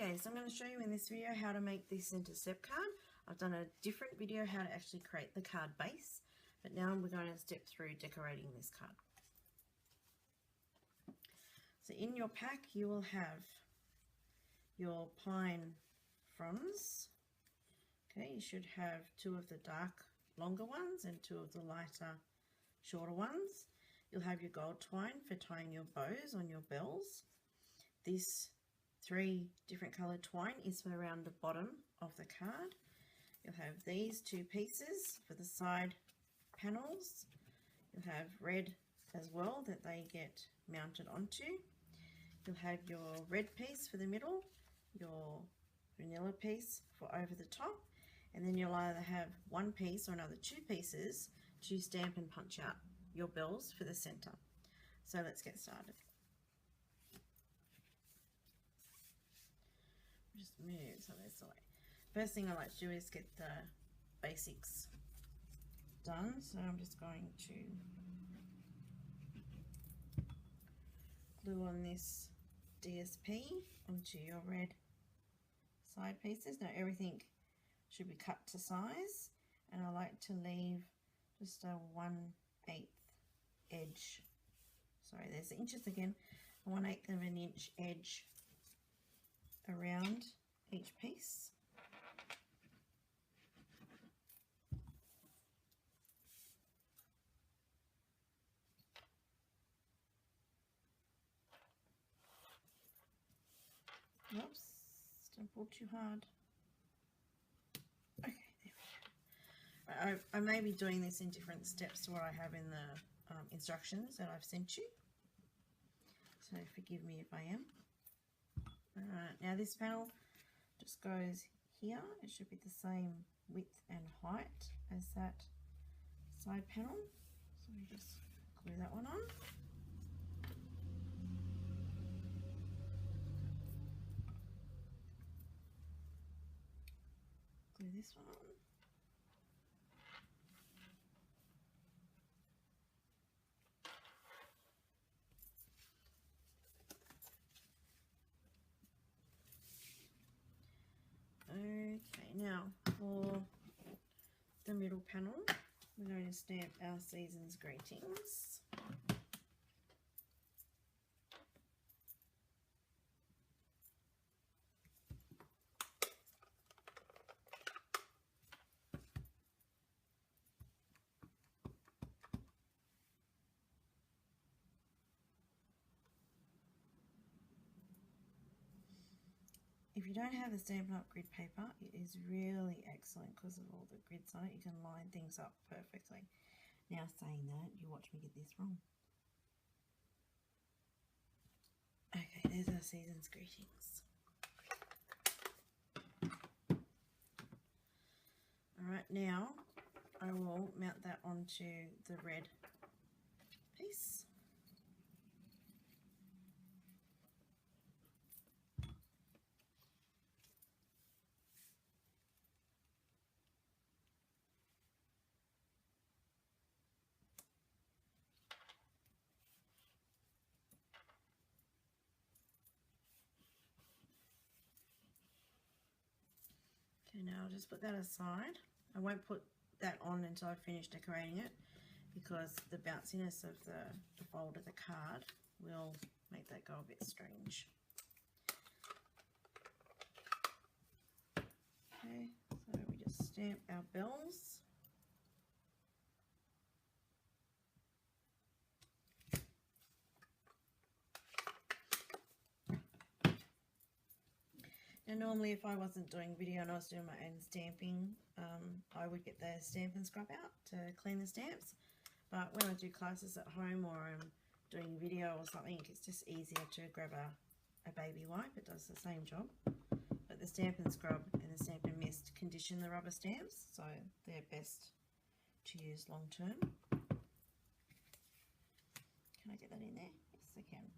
Okay, so I'm going to show you in this video how to make this into step card. I've done a different video how to actually create the card base, but now we're going to step through decorating this card. So in your pack you will have your pine fronds. Okay, you should have 2 of the dark longer ones and 2 of the lighter shorter ones. You'll have your gold twine for tying your bows on your bells. This 3 different coloured twine is for around the bottom of the card. You'll have these 2 pieces for the side panels. You'll have red as well that they get mounted onto. You'll have your red piece for the middle, your vanilla piece for over the top, and then you'll either have 1 piece or another 2 pieces to stamp and punch out your bells for the centre. So let's get started. Just move some of this away. First thing I like to do is get the basics done. So I'm just going to glue on this DSP onto your red side pieces. Now everything should be cut to size, and I like to leave just a 1/8 edge. Sorry, there's the inches again. A 1/8 of an inch edge around each piece. Oops, don't pull too hard. Okay, there we go. I may be doing this in different steps to what I have in the instructions that I've sent you, so forgive me if I am. Now this panel just goes here. It should be the same width and height as that side panel. So we just glue that one on. Glue this one on. Okay, now for the middle panel, we're going to stamp our season's greetings. If you don't have the Stampin' Up! Grid paper, it is really excellent because of all the grids on it. You can line things up perfectly. Now saying that, you watch me get this wrong. Okay, there's our season's greetings. Alright, now I will mount that onto the red piece. Okay, now I'll just put that aside. I won't put that on until I finish decorating it, because the bounciness of the fold of the card will make that go a bit strange. Okay, so we just stamp our bells. Now normally if I wasn't doing video and I was doing my own stamping, I would get the Stampin' Scrub out to clean the stamps. But when I do classes at home or I'm doing video or something, it's just easier to grab a baby wipe. It does the same job. But the Stampin' Scrub and the Stampin' Mist condition the rubber stamps, so they're best to use long term. Can I get that in there? Yes, I can.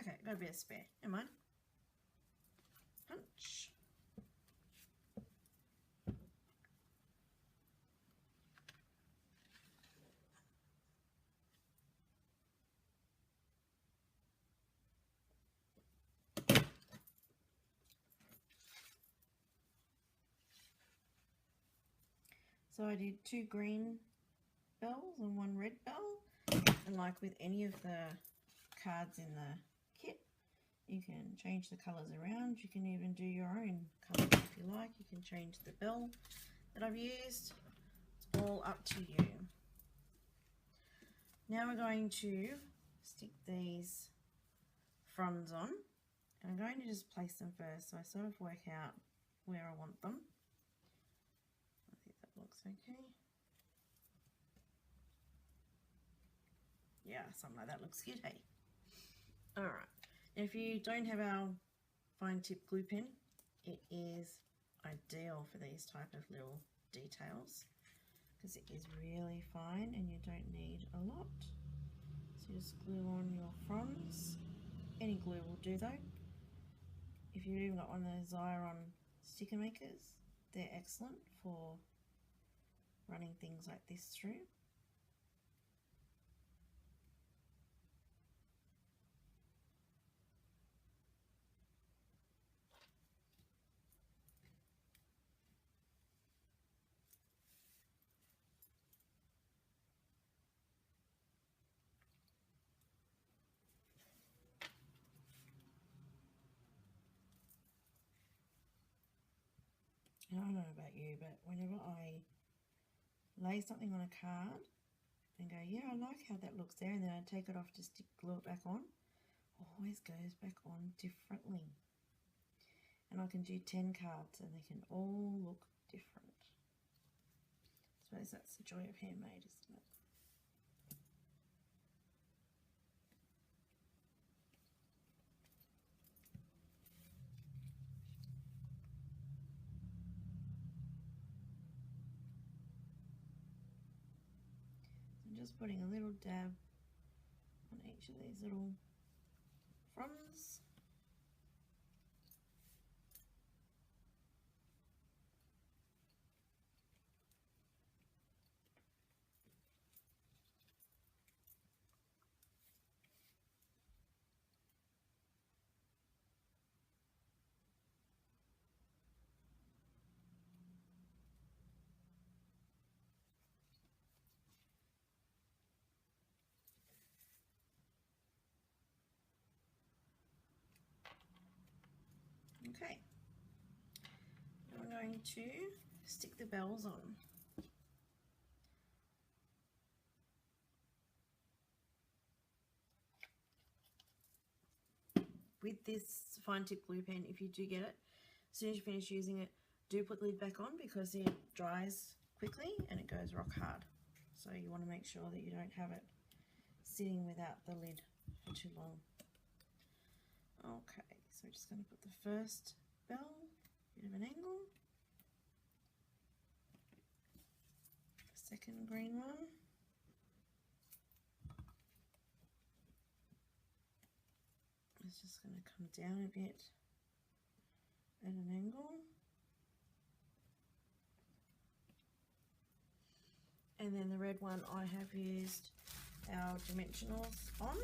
Okay, got a bit of spare. Never mind. Punch. So I did 2 green bells and 1 red bell, and like with any of the cards in the kit, you can change the colours around. You can even do your own colours if you like. You can change the bell that I've used. It's all up to you. Now we're going to stick these fronds on, and I'm going to just place them first so I sort of work out where I want them. I think that looks okay. Yeah, something like that looks good, hey? Alright, if you don't have our fine tip glue pen, it is ideal for these type of little details because it is really fine and you don't need a lot. So just glue on your fronds. Any glue will do though. If you've even got one of those Xyron sticker makers, they're excellent for running things like this through. I don't know about you, but whenever I lay something on a card and go, yeah, I like how that looks there, and then I take it off to glue it back on, always goes back on differently. And I can do 10 cards and they can all look different. I suppose that's the joy of handmade, isn't it? I'm just putting a little dab on each of these little fronds. Okay, I'm going to stick the bells on. With this fine tip glue pen, if you do get it, as soon as you finish using it, do put the lid back on because it dries quickly and it goes rock hard. So you want to make sure that you don't have it sitting without the lid for too long. Okay, so we're just going to put the first bell, bit of an angle, the second green one, it's just going to come down a bit at an angle, and then the red one I have used our dimensionals on.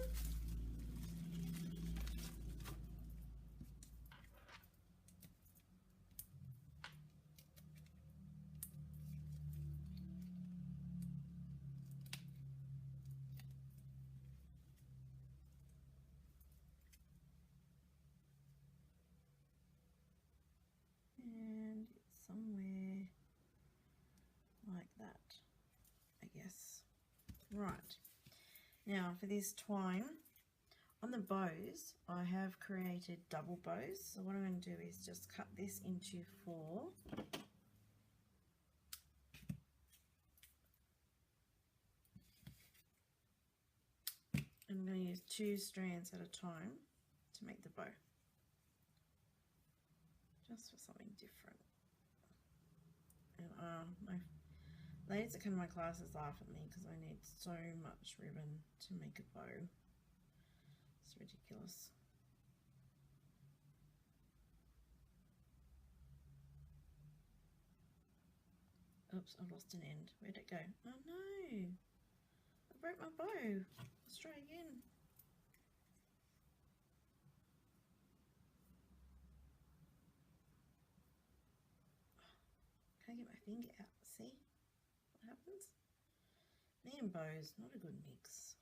And it's somewhere like that, I guess. Right, now for this twine, on the bows, I have created double bows. So what I'm going to do is just cut this into 4. I'm going to use 2 strands at a time to make the bow, just for something different. And my ladies that come to my classes laugh at me because I need so much ribbon to make a bow. It's ridiculous. Oops, I've lost an end. Where'd it go? Oh no! I broke my bow. Let's try again. Can't get my finger out, see? what happens. Me and bows, not a good mix.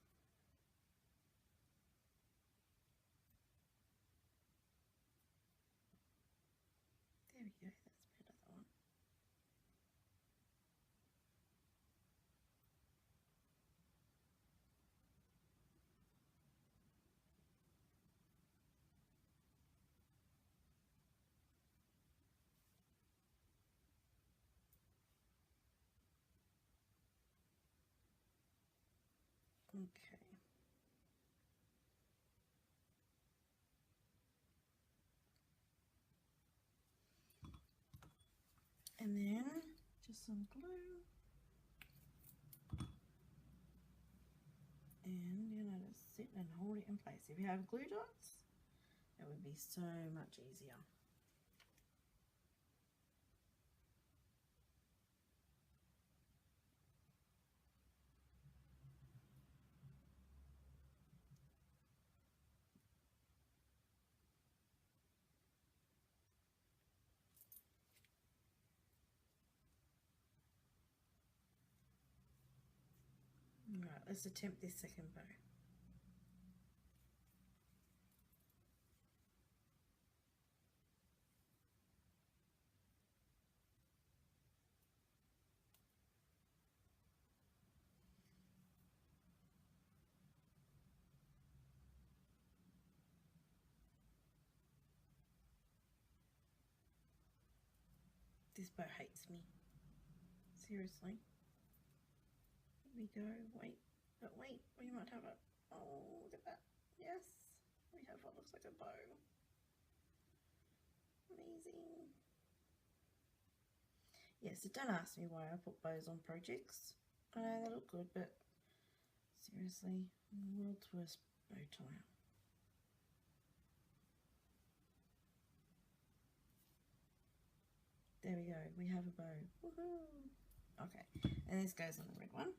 There we go, that's better, that one. Okay. And then just some glue. And you know, just sit and hold it in place. If you have glue dots, it would be so much easier. Right, let's attempt this second bow. This bow hates me. Seriously. Here we go. Wait, but wait, we might have it. Oh, look at that. Yes, we have what looks like a bow. Amazing. Yes, don't ask me why I put bows on projects. I know they look good, but seriously, world's worst bow tie. There we go, we have a bow. Woohoo! Okay, and this goes on the red one.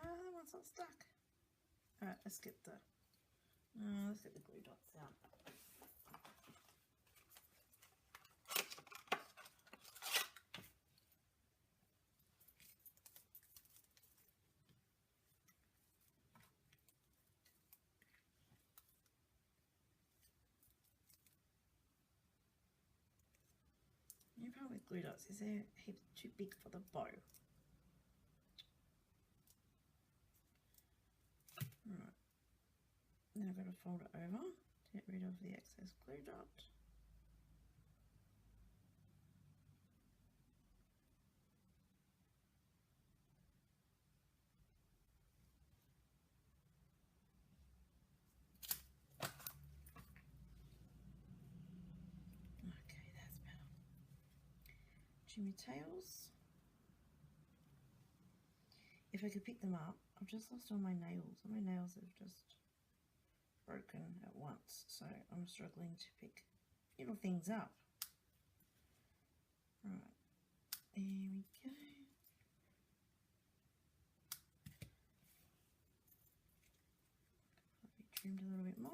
That one's not stuck. Alright, let's get the glue dots out. The problem with glue dots is they're too big for the bow. Right. Now I've got to fold it over to get rid of the excess glue dot. Okay, that's better. Jimmy tails. If I could pick them up, I've just lost all my nails. All my nails have just broken at once, so I'm struggling to pick little things up. Right, there we go. Probably trimmed a little bit more.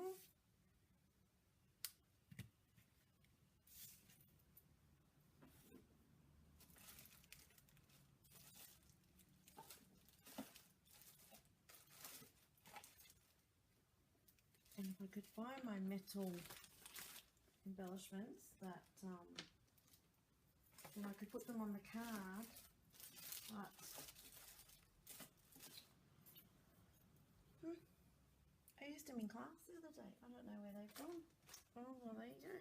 And if I could find my metal embellishments that then I could put them on the card, but I used them in class the other day. I don't know where they've gone. Oh, well, there you go.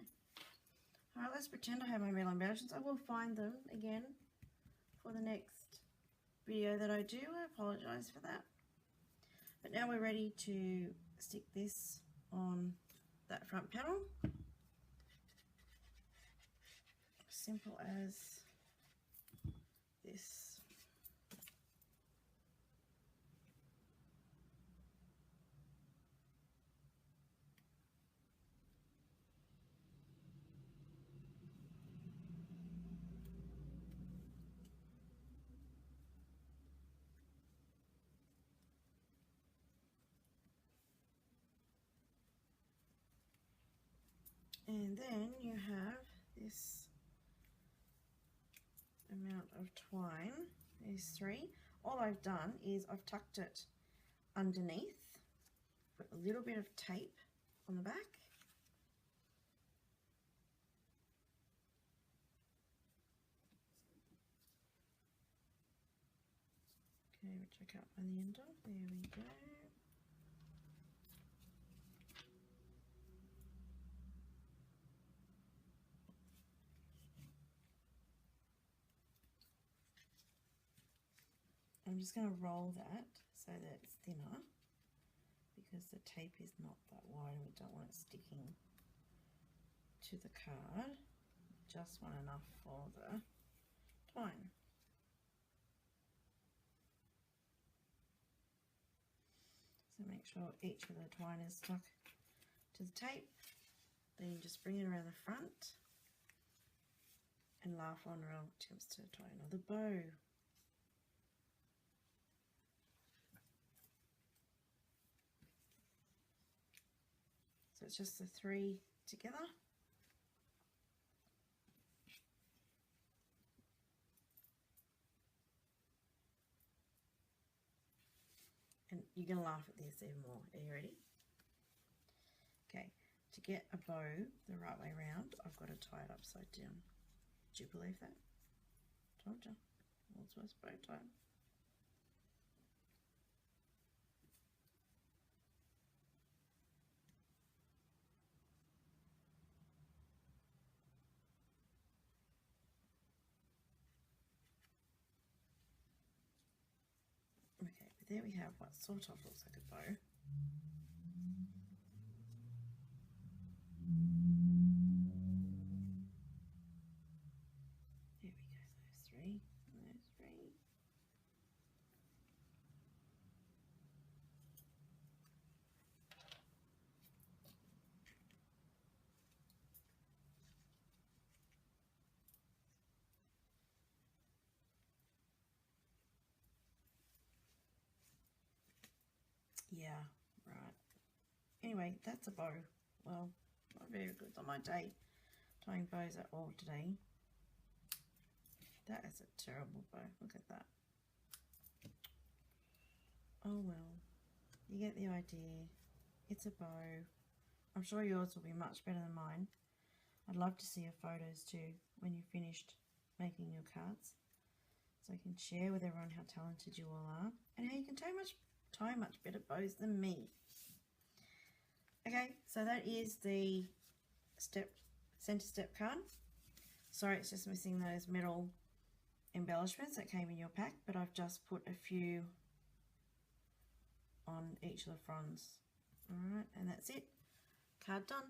Alright, let's pretend I have my metal embellishments. I will find them again for the next video that I do. I apologise for that. But now we're ready to stick this on that front panel. Simple as this. And then you have this amount of twine, these 3. All I've done is I've tucked it underneath, put a little bit of tape on the back. Okay, which I can't find the end of. There we go. I'm just going to roll that so that it's thinner, because the tape is not that wide and we don't want it sticking to the card. Just want enough for the twine. So make sure each of the twine is stuck to the tape. Then you just bring it around the front and laugh on real attempts to tie another bow. So it's just the 3 together. And you're going to laugh at this even more. Are you ready? Okay, to get a bow the right way around, I've got to tie it upside down. Do you believe that? Told you. World's worst bow tie. Okay, but there we have what sort of looks like a bow. There we go, those 3 and those 3. Yeah, right. Anyway, that's a bow. Well, not very good on my day tying bows at all today. That is a terrible bow. Look at that. Oh well, you get the idea. It's a bow. I'm sure yours will be much better than mine. I'd love to see your photos too when you've finished making your cards, so I can share with everyone how talented you all are and how you can tie much better bows than me. Okay, so that is the center step card. Sorry, it's just missing those metal embellishments that came in your pack, but I've just put a few on each of the fronds. Alright, and that's it. Card done.